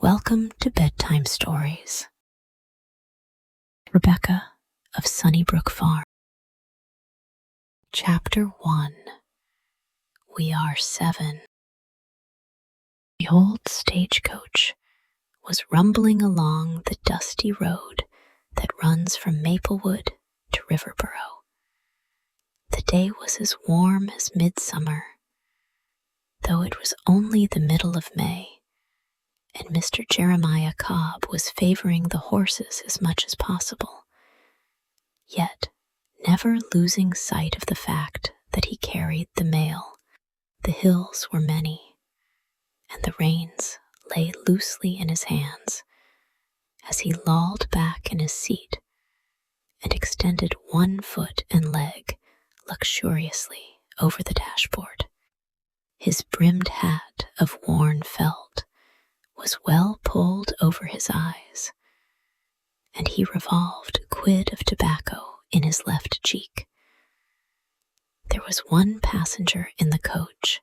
Welcome to Bedtime Stories. Rebecca of Sunnybrook Farm. Chapter 1. We Are 7. The old stagecoach was rumbling along the dusty road that runs from Maplewood to Riverboro. The day was as warm as midsummer, though it was only the middle of May, and Mr. Jeremiah Cobb was favoring the horses as much as possible, yet never losing sight of the fact that he carried the mail. The hills were many, and the reins lay loosely in his hands as he lolled back in his seat and extended one foot and leg luxuriously over the dashboard. His brimmed hat of worn felt was well pulled over his eyes, and he revolved a quid of tobacco in his left cheek. There was one passenger in the coach,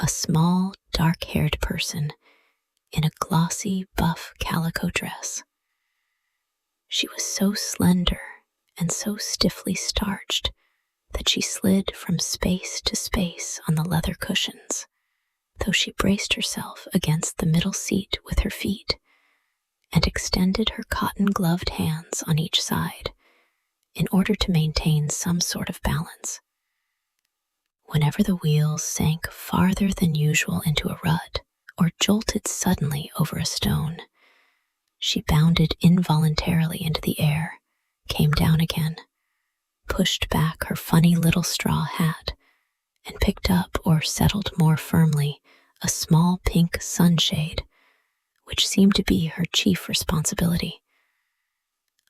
a small, dark-haired person in a glossy, buff calico dress. She was so slender and so stiffly starched that she slid from space to space on the leather cushions, though she braced herself against the middle seat with her feet and extended her cotton-gloved hands on each side in order to maintain some sort of balance. Whenever the wheels sank farther than usual into a rut or jolted suddenly over a stone, she bounded involuntarily into the air, came down again, pushed back her funny little straw hat, and picked up or settled more firmly a small pink sunshade, which seemed to be her chief responsibility,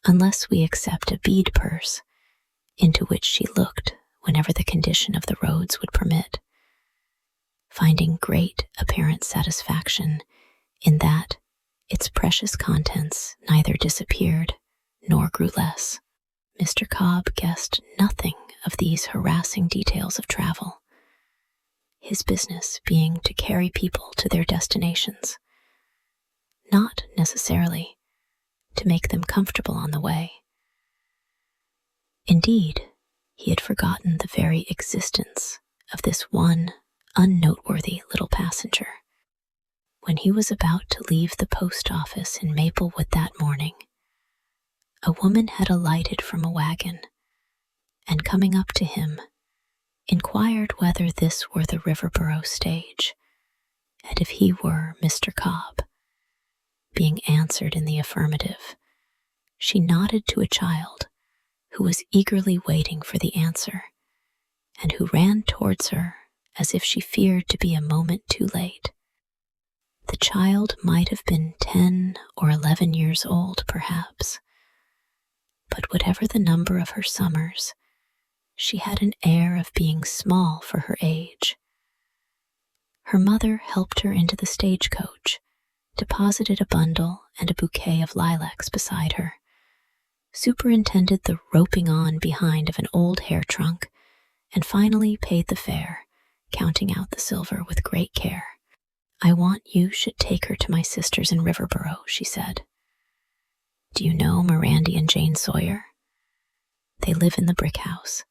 unless we accept a bead purse, into which she looked whenever the condition of the roads would permit, finding great apparent satisfaction in that its precious contents neither disappeared nor grew less. Mr. Cobb guessed nothing of these harassing details of travel, his business being to carry people to their destinations, not necessarily to make them comfortable on the way. Indeed, he had forgotten the very existence of this one unnoteworthy little passenger. When he was about to leave the post office in Maplewood that morning, a woman had alighted from a wagon and, coming up to him, inquired whether this were the Riverboro stage, and if he were Mr. Cobb. Being answered in the affirmative, she nodded to a child who was eagerly waiting for the answer, and who ran towards her as if she feared to be a moment too late. The child might have been 10 or 11 years old, perhaps, but whatever the number of her summers, she had an air of being small for her age. Her mother helped her into the stagecoach, deposited a bundle and a bouquet of lilacs beside her, superintended the roping on behind of an old hair trunk, and finally paid the fare, counting out the silver with great care. "I want you should take her to my sisters in Riverboro," she said. "Do you know Mirandy and Jane Sawyer? They live in the brick house.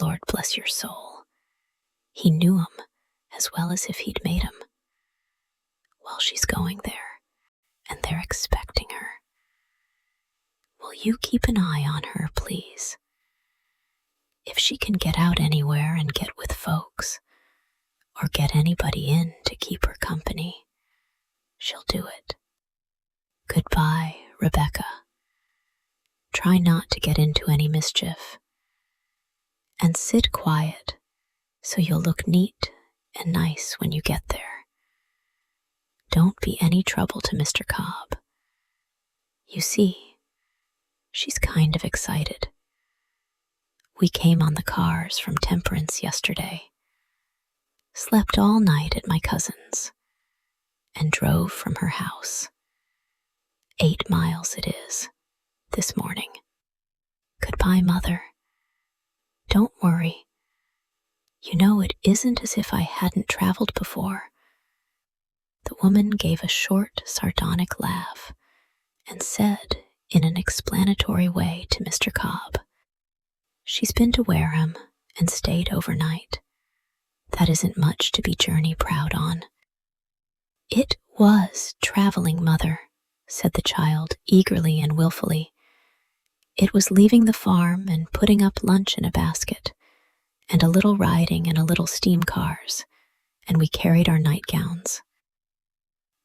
Lord bless your soul, he knew 'em as well as if he'd made 'em. Well, she's going there, and they're expecting her. Will you keep an eye on her, please? If she can get out anywhere and get with folks, or get anybody in to keep her company, she'll do it. Goodbye, Rebecca. Try not to get into any mischief, and sit quiet so you'll look neat and nice when you get there. Don't be any trouble to Mr. Cobb. You see, she's kind of excited. We came on the cars from Temperance yesterday, slept all night at my cousin's, and drove from her house. 8 miles it is, this morning. Goodbye, Mother. Don't worry. You know, it isn't as if I hadn't traveled before. The woman gave a short, sardonic laugh and said in an explanatory way to Mr. Cobb, "She's been to Wareham and stayed overnight. That isn't much to be journey proud on." "It was traveling, Mother," said the child eagerly and willfully. "It was leaving the farm and putting up lunch in a basket, and a little riding in a little steam cars, and we carried our nightgowns."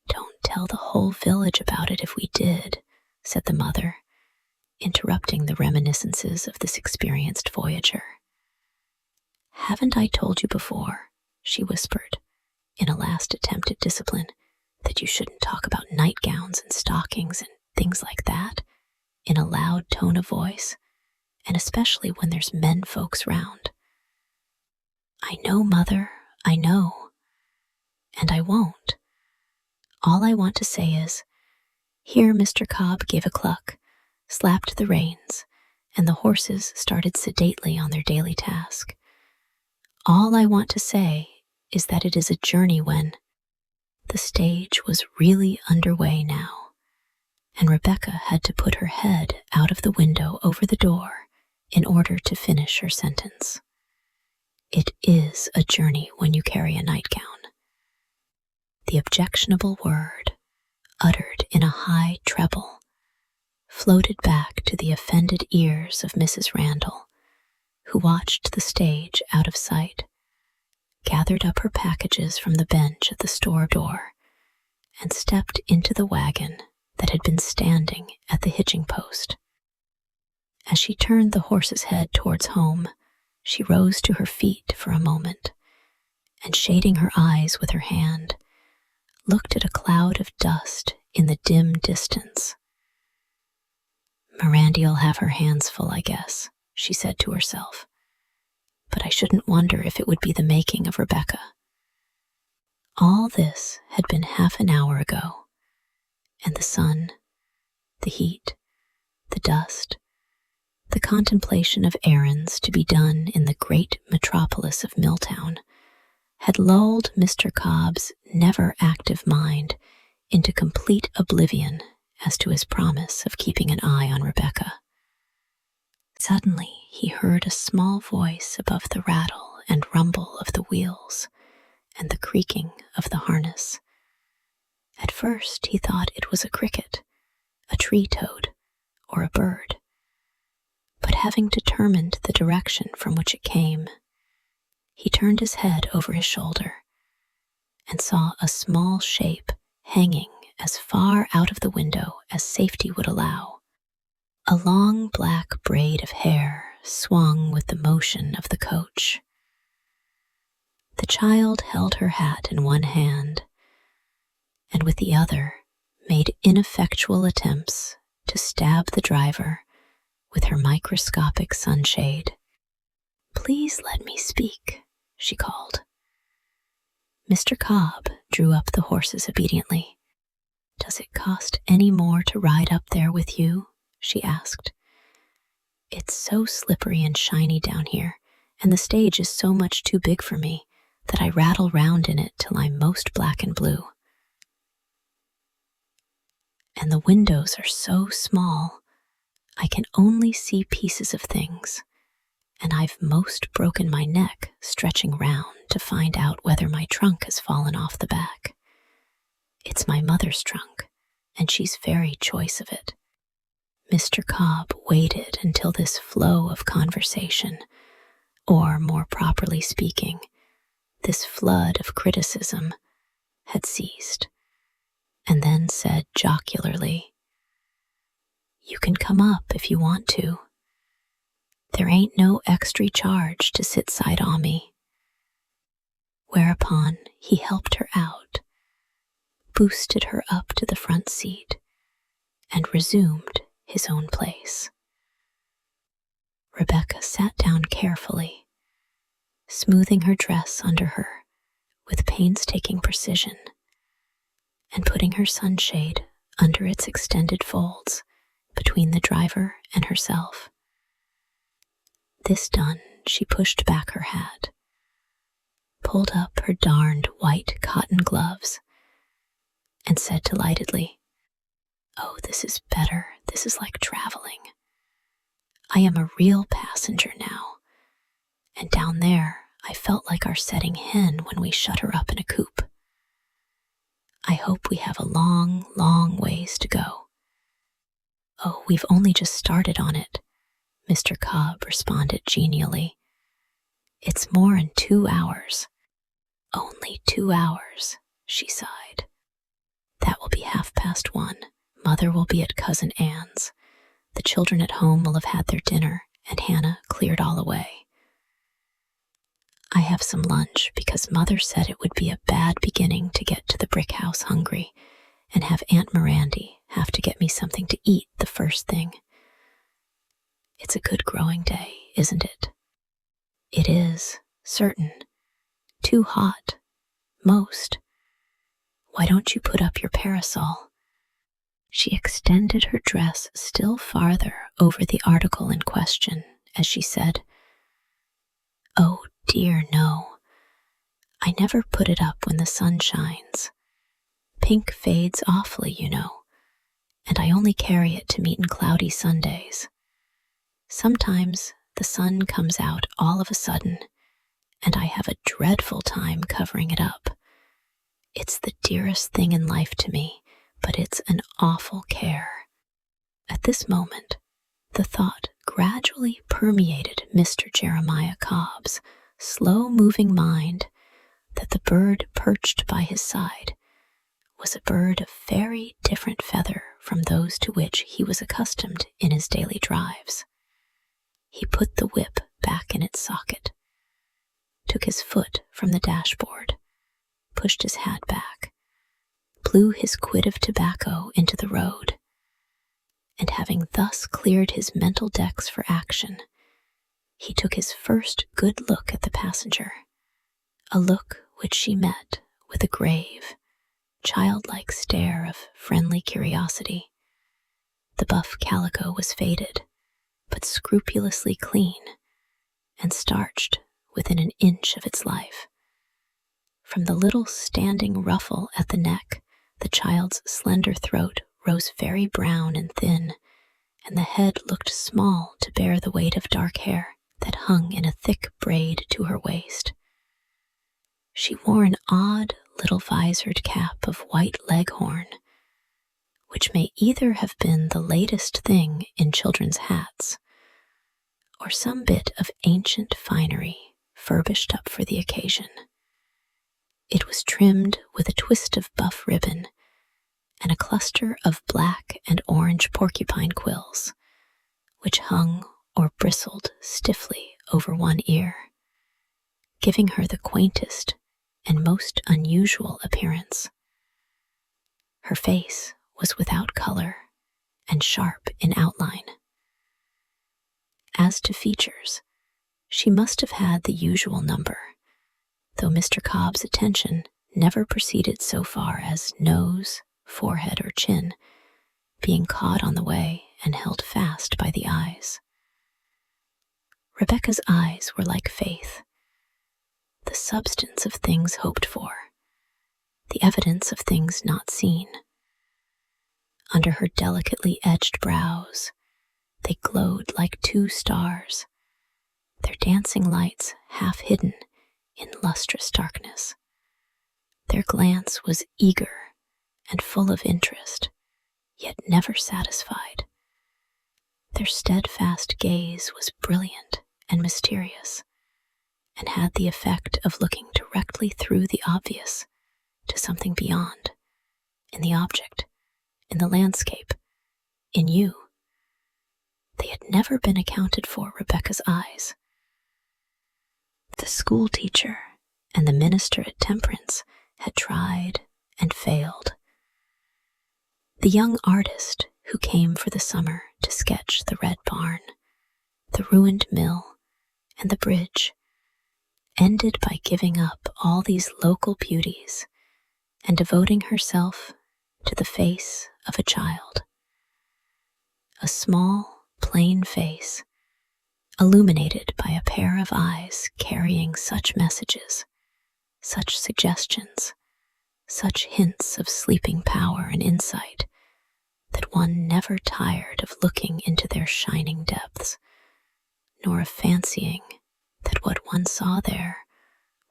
"Don't tell the whole village about it if we did," said the mother, interrupting the reminiscences of this experienced voyager. "Haven't I told you before," she whispered, in a last attempt at discipline, "that you shouldn't talk about nightgowns and stockings and things like that in a loud tone of voice, and especially when there's men folks round?" "I know, Mother, I know. And I won't. All I want to say is," here Mr. Cobb gave a cluck, slapped the reins, and the horses started sedately on their daily task. "All I want to say is that it is a journey when—" The stage was really underway now, and Rebecca had to put her head out of the window over the door in order to finish her sentence. "It is a journey when you carry a nightgown." The objectionable word, uttered in a high treble, floated back to the offended ears of Mrs. Randall, who watched the stage out of sight, gathered up her packages from the bench at the store door, and stepped into the wagon that had been standing at the hitching post. As she turned the horse's head towards home, she rose to her feet for a moment, and shading her eyes with her hand, looked at a cloud of dust in the dim distance. "Mirandy'll have her hands full, I guess," she said to herself. "But I shouldn't wonder if it would be the making of Rebecca." All this had been half an hour ago, and the sun, the heat, the dust, the contemplation of errands to be done in the great metropolis of Milltown had lulled Mr. Cobb's never-active mind into complete oblivion as to his promise of keeping an eye on Rebecca. Suddenly he heard a small voice above the rattle and rumble of the wheels and the creaking of the harness. At first he thought it was a cricket, a tree toad, or a bird. But having determined the direction from which it came, he turned his head over his shoulder and saw a small shape hanging as far out of the window as safety would allow. A long black braid of hair swung with the motion of the coach. The child held her hat in one hand, and with the other made ineffectual attempts to stab the driver with her microscopic sunshade. "Please let me speak," she called. Mr. Cobb drew up the horses obediently. "Does it cost any more to ride up there with you?" she asked. "It's so slippery and shiny down here, and the stage is so much too big for me that I rattle round in it till I'm most black and blue. And the windows are so small, I can only see pieces of things, and I've most broken my neck stretching round to find out whether my trunk has fallen off the back. It's my mother's trunk, and she's very choice of it." Mr. Cobb waited until this flow of conversation, or more properly speaking, this flood of criticism, had ceased, and then said jocularly, "You can come up if you want to. There ain't no extra charge to sit side on me." Whereupon he helped her out, boosted her up to the front seat, and resumed his own place. Rebecca sat down carefully, smoothing her dress under her with painstaking precision, and putting her sunshade under its extended folds between the driver and herself. This done, she pushed back her hat, pulled up her darned white cotton gloves, and said delightedly, "Oh, this is better. This is like traveling. I am a real passenger now. And down there, I felt like our setting hen when we shut her up in a coop. I hope we have a long, long ways to go." "Oh, we've only just started on it," Mr. Cobb responded genially. "It's more in 2 hours." "Only 2 hours," she sighed. "That will be 1:30. Mother will be at Cousin Anne's. The children at home will have had their dinner, and Hannah cleared all away. I have some lunch because Mother said it would be a bad beginning to get to the brick house hungry and have Aunt Mirandy have to get me something to eat the first thing. It's a good growing day, isn't it?" "It is, certain. Too hot. Most. Why don't you put up your parasol?" She extended her dress still farther over the article in question as she said, "Oh dear, no. I never put it up when the sun shines. Pink fades awfully, you know, and I only carry it to meet in cloudy Sundays. Sometimes the sun comes out all of a sudden, and I have a dreadful time covering it up. It's the dearest thing in life to me, but it's an awful care." At this moment, the thought gradually permeated Mr. Jeremiah Cobb's slow-moving mind that the bird perched by his side was a bird of very different feather from those to which he was accustomed in his daily drives. He put the whip back in its socket, took his foot from the dashboard, pushed his hat back, blew his quid of tobacco into the road, and having thus cleared his mental decks for action, he took his first good look at the passenger, a look which she met with a grave, childlike stare of friendly curiosity. The buff calico was faded, but scrupulously clean, and starched within an inch of its life. From the little standing ruffle at the neck, the child's slender throat rose very brown and thin, and the head looked small to bear the weight of dark hair that hung in a thick braid to her waist. She wore an odd little visored cap of white leghorn, which may either have been the latest thing in children's hats, or some bit of ancient finery furbished up for the occasion. It was trimmed with a twist of buff ribbon and a cluster of black and orange porcupine quills, which hung or bristled stiffly over one ear, giving her the quaintest and most unusual appearance. Her face was without color and sharp in outline. As to features, she must have had the usual number, though Mr. Cobb's attention never proceeded so far as nose, forehead, or chin, being caught on the way and held fast by the eyes. Rebecca's eyes were like faith, the substance of things hoped for, the evidence of things not seen. Under her delicately edged brows, they glowed like 2 stars, their dancing lights half hidden in lustrous darkness. Their glance was eager and full of interest, yet never satisfied. Their steadfast gaze was brilliant and mysterious, and had the effect of looking directly through the obvious to something beyond, in the object, in the landscape, in you. They had never been accounted for, Rebecca's eyes. The school teacher and the minister at Temperance had tried and failed. The young artist who came for the summer to sketch the red barn, the ruined mill, and the bridge, ended by giving up all these local beauties and devoting herself to the face of a child. A small, plain face, illuminated by a pair of eyes carrying such messages, such suggestions, such hints of sleeping power and insight that one never tired of looking into their shining depths, nor of fancying that what one saw there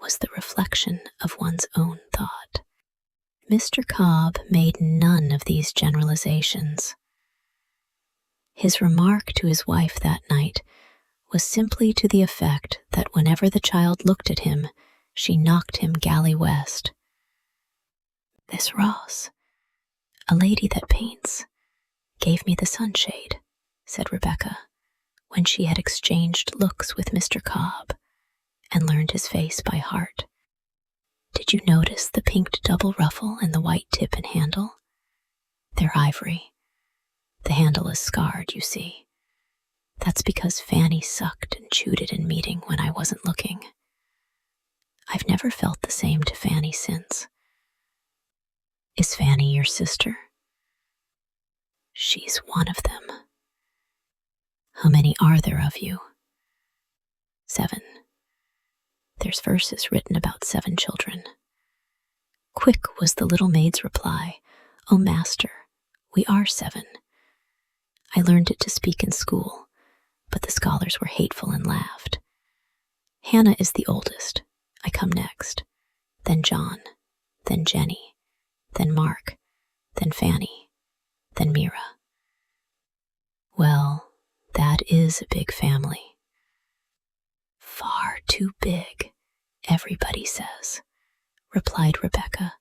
was the reflection of one's own thought. Mr. Cobb made none of these generalizations. His remark to his wife that night was simply to the effect that whenever the child looked at him, she knocked him galley west. "Miss Ross, a lady that paints, gave me the sunshade," said Rebecca, when she had exchanged looks with Mr. Cobb and learned his face by heart. "Did you notice the pinked double ruffle and the white tip and handle? They're ivory. The handle is scarred, you see. That's because Fanny sucked and chewed it in meeting when I wasn't looking. I've never felt the same to Fanny since." "Is Fanny your sister?" "She's one of them." "How many are there of you?" "7. There's verses written about 7 children. Quick was the little maid's reply, "Oh, master, we are 7. I learned it to speak in school, but the scholars were hateful and laughed. Hannah is the oldest. I come next. Then John, then Jenny, then Mark, then Fanny, then Mira." "Well, that is a big family." "Far too big, everybody says," replied Rebecca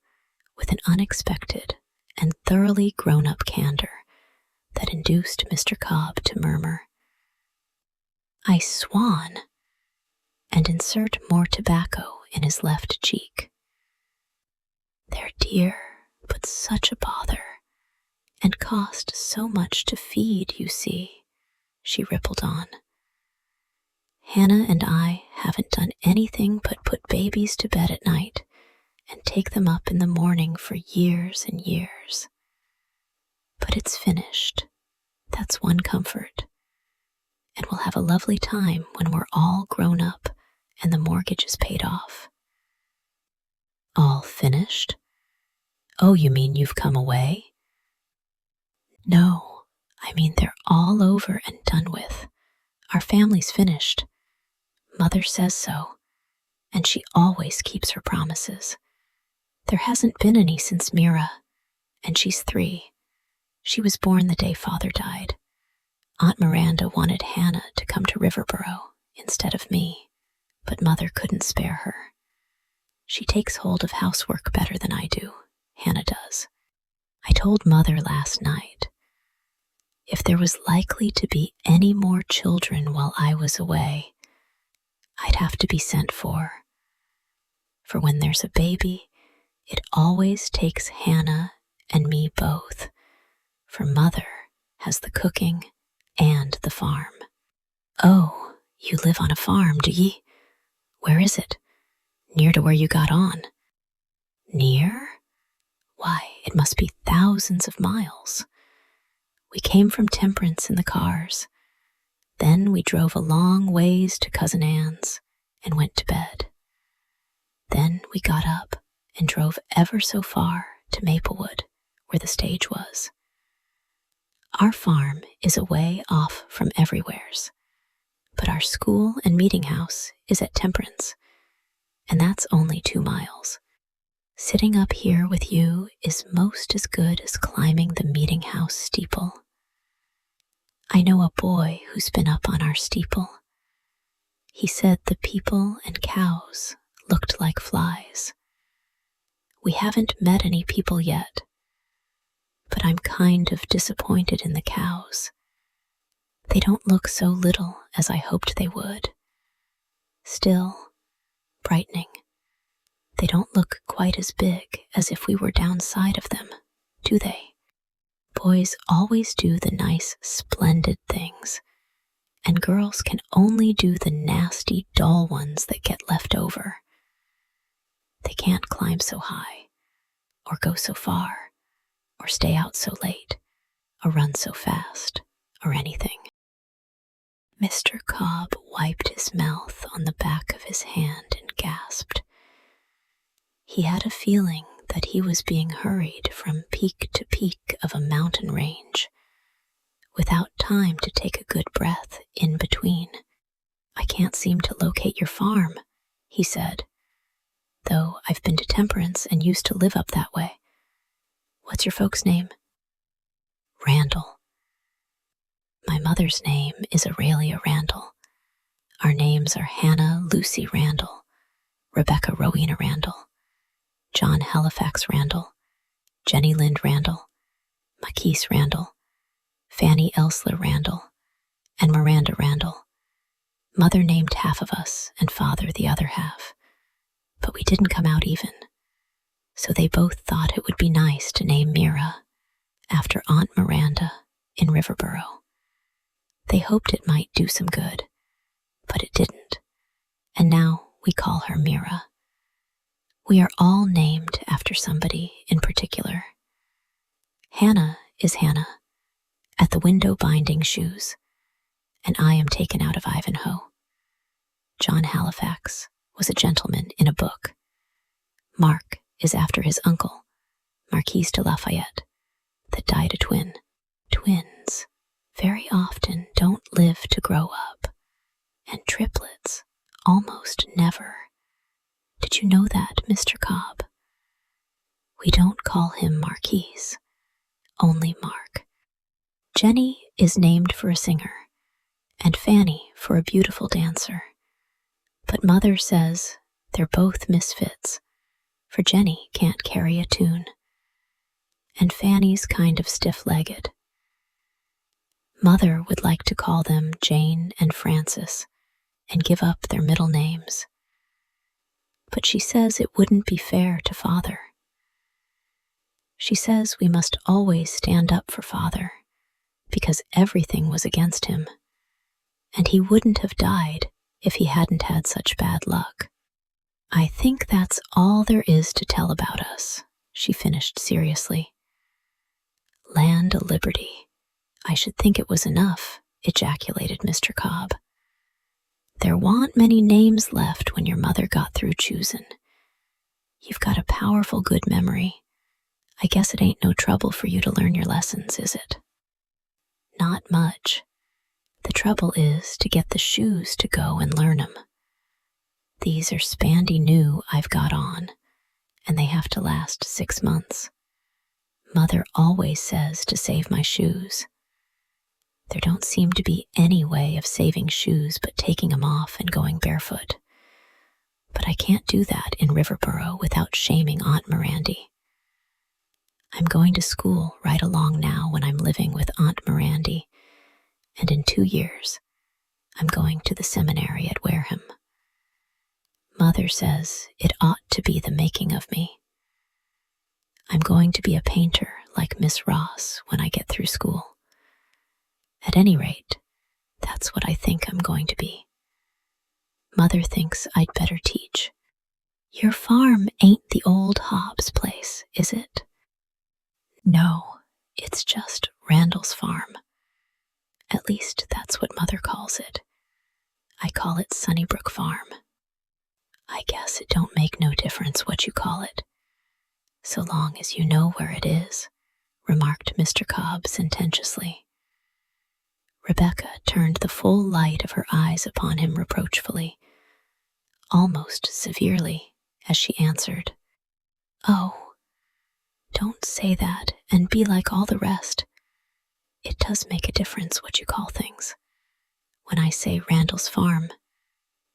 with an unexpected and thoroughly grown-up candor that induced Mr. Cobb to murmur, "I swan," and insert more tobacco in his left cheek. "They're dear, but such a bother, and cost so much to feed, you see," she rippled on. "Hannah and I haven't done anything but put babies to bed at night and take them up in the morning for years and years. But it's finished. That's one comfort. And we'll have a lovely time when we're all grown up and the mortgage is paid off." "All finished? Oh, you mean you've come away?" "No, I mean they're all over and done with. Our family's finished. Mother says so, and she always keeps her promises. There hasn't been any since Mira, and she's 3. She was born the day Father died. Aunt Miranda wanted Hannah to come to Riverboro instead of me, but Mother couldn't spare her. She takes hold of housework better than I do, Hannah does. I told Mother last night, if there was likely to be any more children while I was away, I'd have to be sent for. For when there's a baby, it always takes Hannah and me both, for Mother has the cooking and the farm." "Oh, you live on a farm, do ye? Where is it? Near to where you got on?" "Near? Why, it must be thousands of miles. We came from Temperance in the cars. Then we drove a long ways to Cousin Anne's and went to bed. Then we got up and drove ever so far to Maplewood, where the stage was. Our farm is away off from everywheres, but our school and meeting house is at Temperance, and that's only 2 miles. Sitting up here with you is most as good as climbing the meeting house steeple. I know a boy who's been up on our steeple. He said the people and cows looked like flies. We haven't met any people yet, but I'm kind of disappointed in the cows. They don't look so little as I hoped they would. Still, brightening. They don't look quite as big as if we were downside of them, do they? Boys always do the nice, splendid things, and girls can only do the nasty, dull ones that get left over. They can't climb so high, or go so far, or stay out so late, or run so fast, or anything." Mr. Cobb wiped his mouth on the back of his hand and gasped. He had a feeling that he was being hurried from peak to peak of a mountain range, without time to take a good breath in between. "I can't seem to locate your farm," he said, "though I've been to Temperance and used to live up that way. What's your folks' name?" "Randall. My mother's name is Aurelia Randall. Our names are Hannah Lucy Randall, Rebecca Rowena Randall, John Halifax Randall, Jenny Lind Randall, Maquise Randall, Fanny Elsler Randall, and Miranda Randall. Mother named half of us and father the other half, but we didn't come out even, so they both thought it would be nice to name Mira after Aunt Miranda in Riverboro. They hoped it might do some good, but it didn't, and now we call her Mira. We are all named after somebody in particular. Hannah is Hannah, at the window binding shoes, and I am taken out of Ivanhoe. John Halifax was a gentleman in a book. Mark is after his uncle, Marquis de Lafayette, that died a twin. Twins very often don't live to grow up, and triplets almost never. Did you know that, Mr. Cobb? We don't call him Marquis, only Mark. Jenny is named for a singer, and Fanny for a beautiful dancer. But Mother says they're both misfits, for Jenny can't carry a tune, and Fanny's kind of stiff-legged. Mother would like to call them Jane and Frances and give up their middle names, but she says it wouldn't be fair to Father. She says we must always stand up for Father, because everything was against him, and he wouldn't have died if he hadn't had such bad luck. I think that's all there is to tell about us, she finished seriously. Land o' Liberty. I should think it was enough, ejaculated Mr. Cobb. There wa'n't many names left when your mother got through choosin'. You've got a powerful good memory. I guess it ain't no trouble for you to learn your lessons, is it? Not much. The trouble is to get the shoes to go and learn 'em. These are spandy new I've got on, and they have to last 6 months. Mother always says to save my shoes. There don't seem to be any way of saving shoes but taking 'em off and going barefoot. But I can't do that in Riverboro without shaming Aunt Mirandy. I'm going to school right along now when I'm living with Aunt Mirandy, and in 2 years, I'm going to the seminary at Wareham. Mother says it ought to be the making of me. I'm going to be a painter like Miss Ross when I get through school. At any rate, that's what I think I'm going to be. Mother thinks I'd better teach. Your farm ain't the old Hobbs place, is it? No, it's just Randall's farm. At least that's what Mother calls it. I call it Sunnybrook Farm. I guess it don't make no difference what you call it, so long as you know where it is, remarked Mr. Cobb sententiously. Rebecca turned the full light of her eyes upon him reproachfully, almost severely, as she answered, "Oh, don't say that and be like all the rest. It does make a difference what you call things. When I say Randall's farm,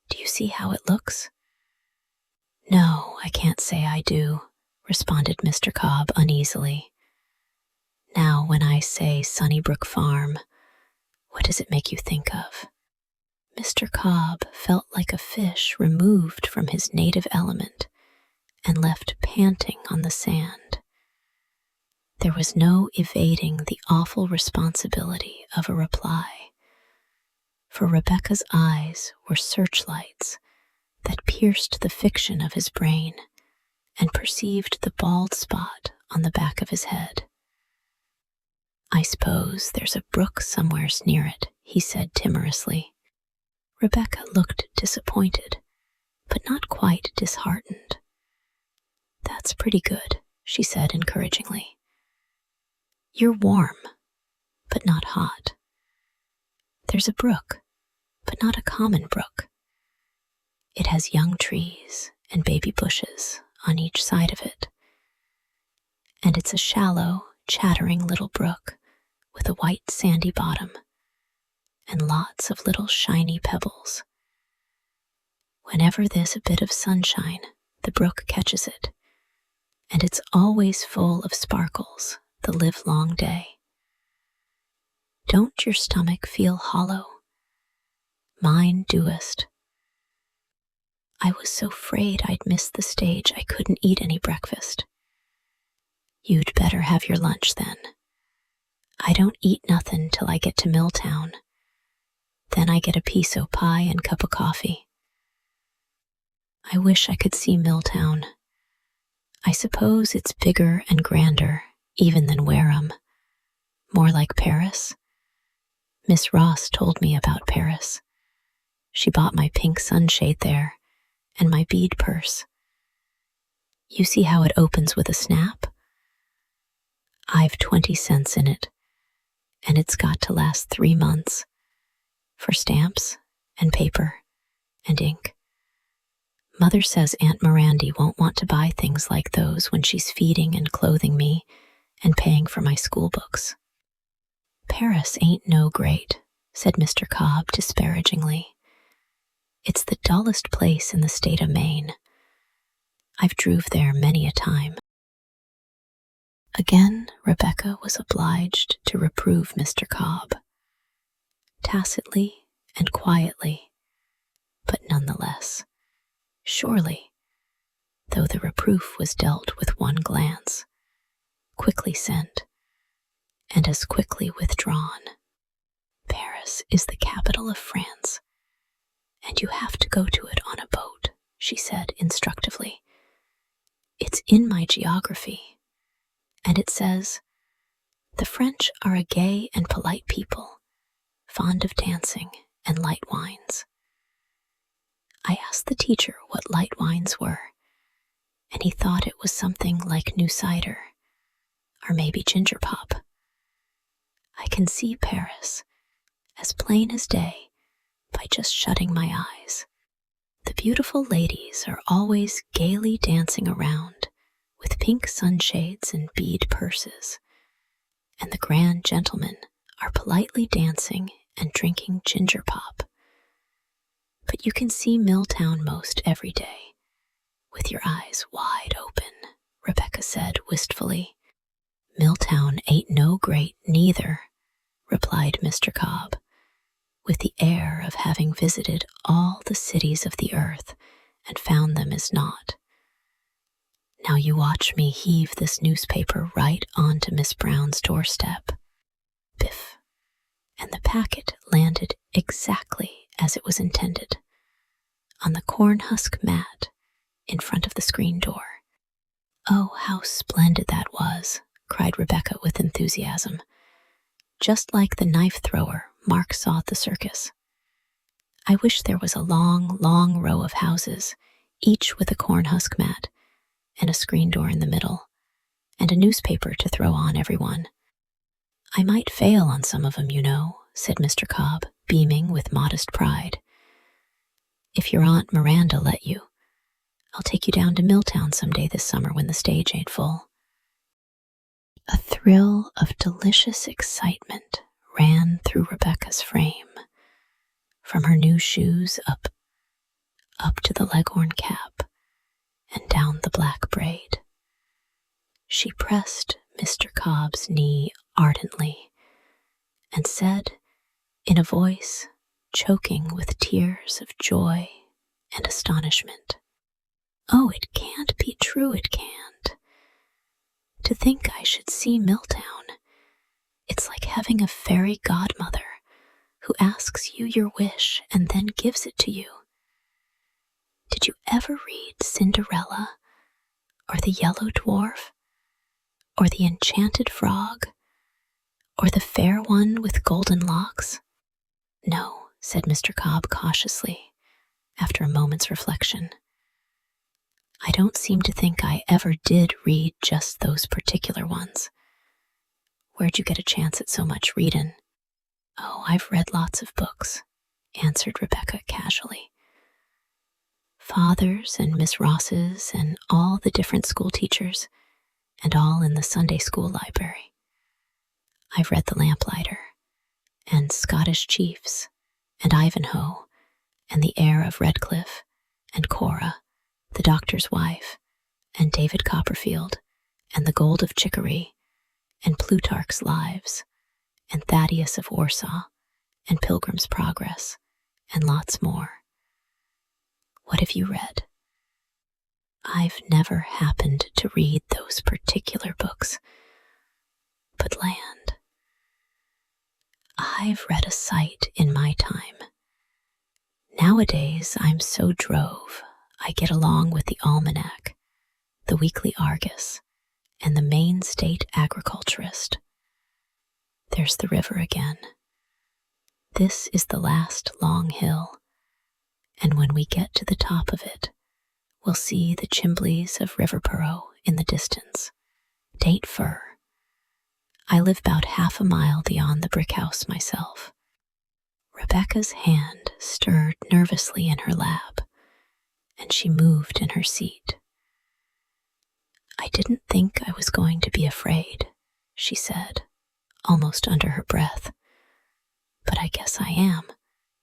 do you see how it looks?" "No, I can't say I do," responded Mr. Cobb uneasily. "Now, when I say Sunnybrook Farm, what does it make you think of?" Mr. Cobb felt like a fish removed from his native element and left panting on the sand. There was no evading the awful responsibility of a reply, for Rebecca's eyes were searchlights that pierced the fiction of his brain and perceived the bald spot on the back of his head. "I suppose there's a brook somewheres near it," he said timorously. Rebecca looked disappointed, but not quite disheartened. That's pretty good, she said encouragingly. You're warm, but not hot. There's a brook, but not a common brook. It has young trees and baby bushes on each side of it. And it's a shallow, chattering little brook with a white sandy bottom and lots of little shiny pebbles. Whenever there's a bit of sunshine, the brook catches it, and it's always full of sparkles the livelong day. Don't your stomach feel hollow? Mine doest. I was so afraid I'd miss the stage I couldn't eat any breakfast. You'd better have your lunch then. I don't eat nothin' till I get to Milltown. Then I get a piece o' pie and cup of coffee. I wish I could see Milltown. I suppose it's bigger and grander even than Wareham. More like Paris. Miss Ross told me about Paris. She bought my pink sunshade there and my bead purse. You see how it opens with a snap? I've 20 cents in it, and it's got to last 3 months for stamps and paper and ink. Mother says Aunt Mirandy won't want to buy things like those when she's feeding and clothing me and paying for my school books. Paris ain't no great, said Mr. Cobb disparagingly. It's the dullest place in the state of Maine. I've druve there many a time. Again, Rebecca was obliged to reprove Mr. Cobb, tacitly and quietly, but nonetheless, surely, though the reproof was dealt with one glance, quickly sent, and as quickly withdrawn. Paris is the capital of France, and you have to go to it on a boat, she said instructively. It's in my geography, and it says, the French are a gay and polite people, fond of dancing and light wines. I asked the teacher what light wines were, and he thought it was something like new cider, or maybe ginger pop. I can see Paris, as plain as day, by just shutting my eyes. The beautiful ladies are always gaily dancing around, with pink sunshades and bead purses, and the grand gentlemen are politely dancing and drinking ginger pop. But you can see Milltown most every day, with your eyes wide open, Rebecca said wistfully. Milltown ain't no great neither, replied Mr. Cobb, with the air of having visited all the cities of the earth and found them as naught. Now you watch me heave this newspaper right onto Miss Brown's doorstep. Biff, and the packet landed exactly as it was intended, on the corn husk mat in front of the screen door. Oh, how splendid that was, cried Rebecca with enthusiasm. Just like the knife thrower Mark saw at the circus. I wish there was a long, long row of houses, each with a corn husk mat, and a screen door in the middle, and a newspaper to throw on everyone. I might fail on some of 'em, you know, said Mr. Cobb, beaming with modest pride. If your Aunt Miranda let you, I'll take you down to Milltown someday this summer when the stage ain't full. A thrill of delicious excitement ran through Rebecca's frame, from her new shoes up to the leghorn cap, and down the black braid. She pressed Mr. Cobb's knee ardently, and said, in a voice choking with tears of joy and astonishment, "Oh, it can't be true, it can't. To think I should see Milltown. It's like having a fairy godmother who asks you your wish and then gives it to you. Did you ever read Cinderella, or the Yellow Dwarf, or the Enchanted Frog, or the Fair One with Golden Locks?" "No," said Mr. Cobb cautiously, after a moment's reflection. I don't seem to think I ever did read just those particular ones. Where'd you get a chance at so much readin'? Oh, I've read lots of books, answered Rebecca casually. Father's and Miss Ross's and all the different school teachers, and all in the Sunday school library. I've read The Lamplighter, and Scottish Chiefs, and Ivanhoe, and The Heir of Redcliffe, and Cora, the Doctor's Wife, and David Copperfield, and The Gold of Chicory, and Plutarch's Lives, and Thaddeus of Warsaw, and Pilgrim's Progress, and lots more. What have you read? I've never happened to read those particular books, but land. I've read a sight in my time. Nowadays, I'm so drove, I get along with the Almanac, the Weekly Argus, and the Maine State Agriculturist. There's the river again. This is the last long hill, and when we get to the top of it, we'll see the chimbleys of Riverpuro in the distance. Date fir. I live about half a mile beyond the brick house myself. Rebecca's hand stirred nervously in her lap, and she moved in her seat. I didn't think I was going to be afraid, she said, almost under her breath. But I guess I am,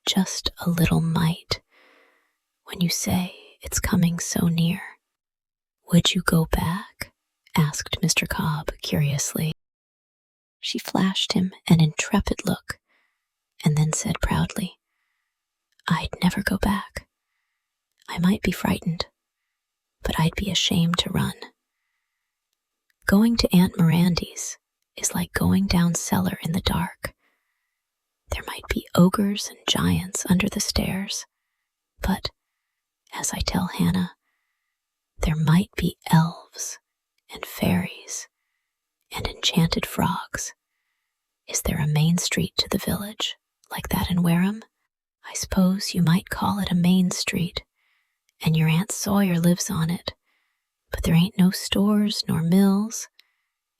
just a little mite, when you say it's coming so near. Would you go back? Asked Mr. Cobb curiously. She flashed him an intrepid look, and then said proudly, I'd never go back. I might be frightened, but I'd be ashamed to run. Going to Aunt Mirandy's is like going down cellar in the dark. There might be ogres and giants under the stairs, but, as I tell Hannah, there might be elves and fairies and enchanted frogs. Is there a main street to the village, like that in Wareham? I suppose you might call it a main street, and your Aunt Sawyer lives on it, but there ain't no stores nor mills,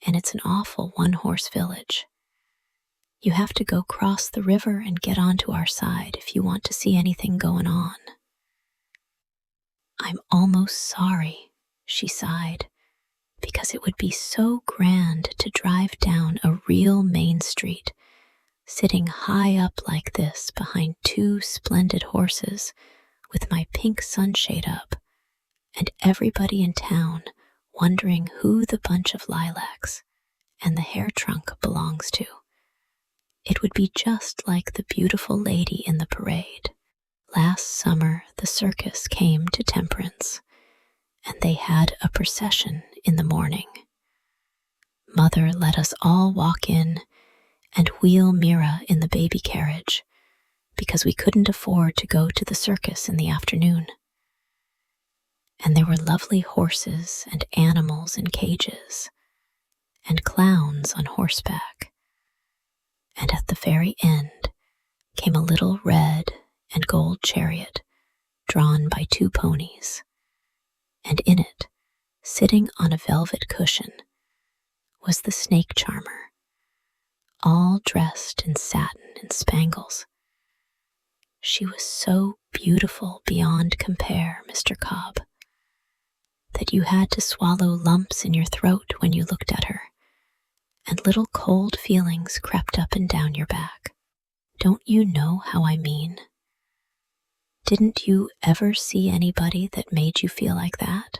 and it's an awful one-horse village. You have to go cross the river and get onto our side if you want to see anything going on. I'm almost sorry, she sighed, because it would be so grand to drive down a real main street, sitting high up like this behind two splendid horses with my pink sunshade up, and everybody in town wondering who the bunch of lilacs and the hair trunk belongs to. It would be just like the beautiful lady in the parade. Last summer, the circus came to Temperance, and they had a procession in the morning. Mother let us all walk in and wheel Mira in the baby carriage because we couldn't afford to go to the circus in the afternoon. And there were lovely horses and animals in cages, and clowns on horseback. And at the very end came a little red and gold chariot drawn by two ponies, and in it, sitting on a velvet cushion, was the snake charmer, all dressed in satin and spangles. She was so beautiful beyond compare, Mr. Cobb, that you had to swallow lumps in your throat when you looked at her, and little cold feelings crept up and down your back. Don't you know how I mean? Didn't you ever see anybody that made you feel like that?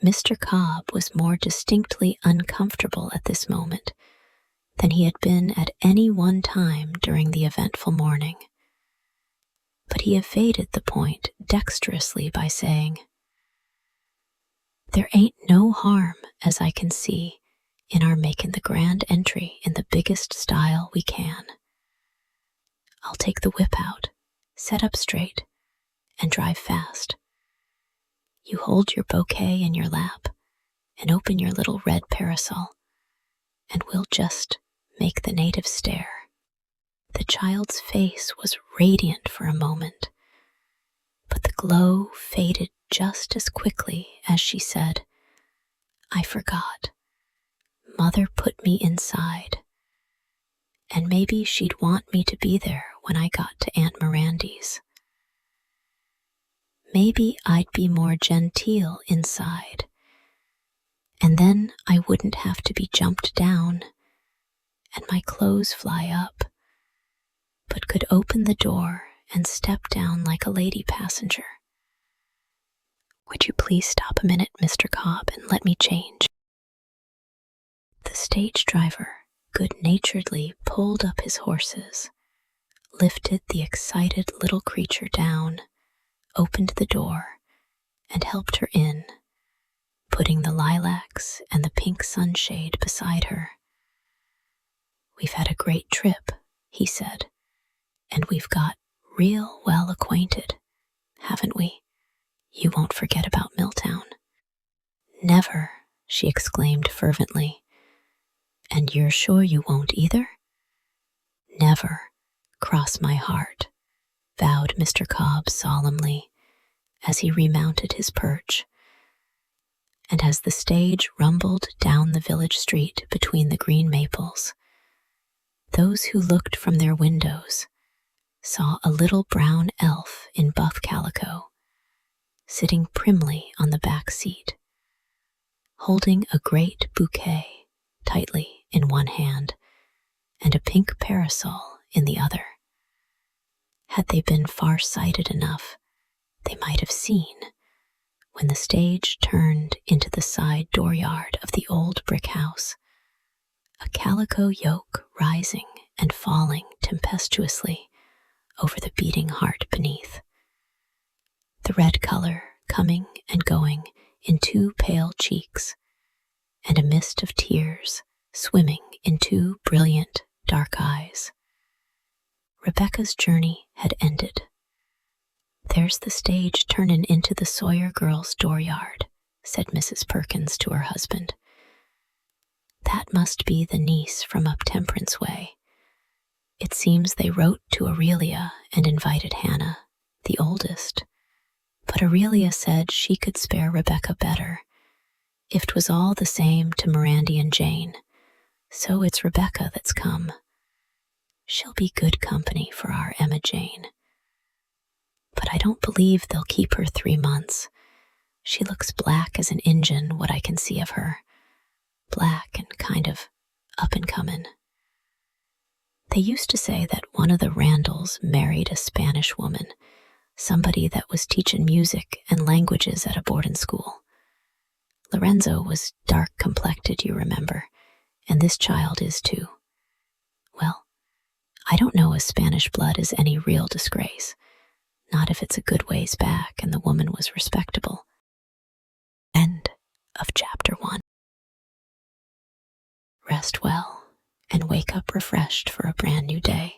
Mr. Cobb was more distinctly uncomfortable at this moment than he had been at any one time during the eventful morning. But he evaded the point dexterously by saying, There ain't no harm, as I can see, in our making the grand entry in the biggest style we can. I'll take the whip out, set up straight, and drive fast. You hold your bouquet in your lap and open your little red parasol, and we'll just make the natives stare. The child's face was radiant for a moment, but the glow faded just as quickly as she said, "I forgot. Mother put me inside, and maybe she'd want me to be there when I got to Aunt Mirandy's. Maybe I'd be more genteel inside, and then I wouldn't have to be jumped down and my clothes fly up, but could open the door and step down like a lady passenger. Would you please stop a minute, Mr. Cobb, and let me change?" The stage driver good-naturedly pulled up his horses, lifted the excited little creature down, opened the door, and helped her in, putting the lilacs and the pink sunshade beside her. "We've had a great trip," he said, "and we've got real well acquainted, haven't we? You won't forget about Milltown." "Never," she exclaimed fervently. "And you're sure you won't either?" "Never, cross my heart," vowed Mr. Cobb solemnly as he remounted his perch. And as the stage rumbled down the village street between the green maples, those who looked from their windows saw a little brown elf in buff calico, sitting primly on the back seat, holding a great bouquet tightly in one hand and a pink parasol in the other. Had they been far-sighted enough, they might have seen, when the stage turned into the side dooryard of the old brick house, a calico yoke rising and falling tempestuously over the beating heart beneath, the red color coming and going in two pale cheeks, and a mist of tears swimming in two brilliant dark eyes. Rebecca's journey had ended. "There's the stage turnin' into the Sawyer girls' dooryard," said Mrs. Perkins to her husband. "That must be the niece from up Temperance Way. It seems they wrote to Aurelia and invited Hannah, the oldest, but Aurelia said she could spare Rebecca better, if 'twas all the same to Mirandy and Jane, so it's Rebecca that's come. She'll be good company for our Emma Jane. But I don't believe they'll keep her 3 months. She looks black as an Injun, what I can see of her. Black and kind of up and comin'. They used to say that one of the Randalls married a Spanish woman, somebody that was teaching music and languages at a boarding school. Lorenzo was dark-complected, you remember, and this child is too. Well, I don't know as Spanish blood is any real disgrace, not if it's a good ways back and the woman was respectable. End of chapter 1. Rest well and wake up refreshed for a brand new day.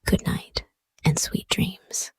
Good night and sweet dreams.